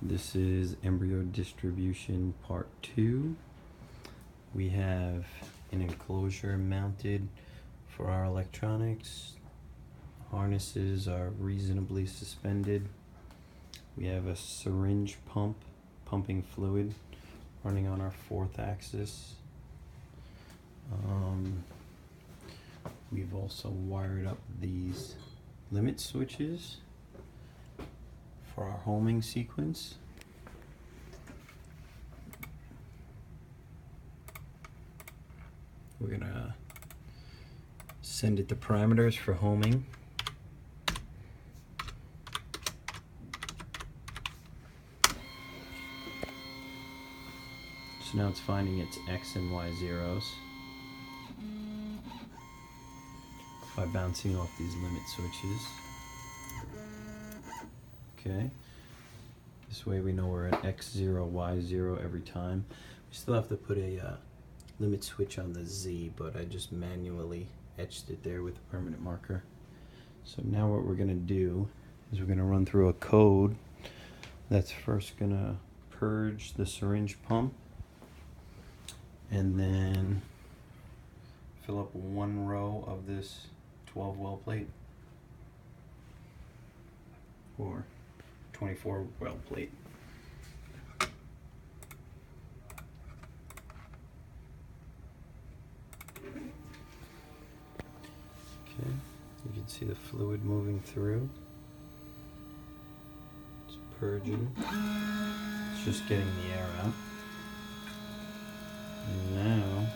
This is embryo distribution part 2. We have an enclosure mounted for our electronics. Harnesses are reasonably suspended. We have a syringe pump pumping fluid running on our 4th axis. We've also wired up these limit switches for our homing sequence. We're gonna send it the parameters for homing. So now it's finding its X and Y zeros by bouncing off these limit switches. Okay, this way we know we're at X0, Y0 every time. We still have to put a limit switch on the Z, but I just manually etched it there with a permanent marker. So now what we're gonna do is we're gonna run through a code that's first gonna purge the syringe pump and then fill up one row of this 12 well plate or 24 well plate. Okay, you can see the fluid moving through. It's purging. It's just getting the air out. And now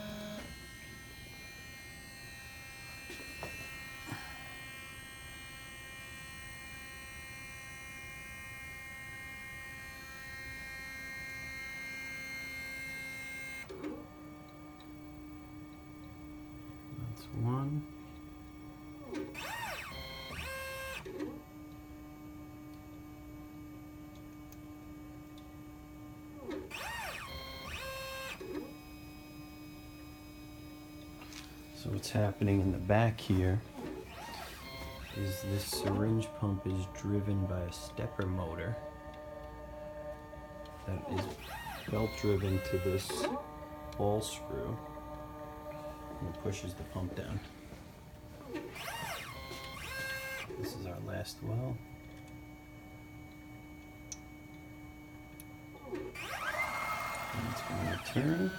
that's one. So what's happening in the back here is this syringe pump is driven by a stepper motor that is belt driven to this ball screw and it pushes the pump down. This is our last well. And it's going to turn.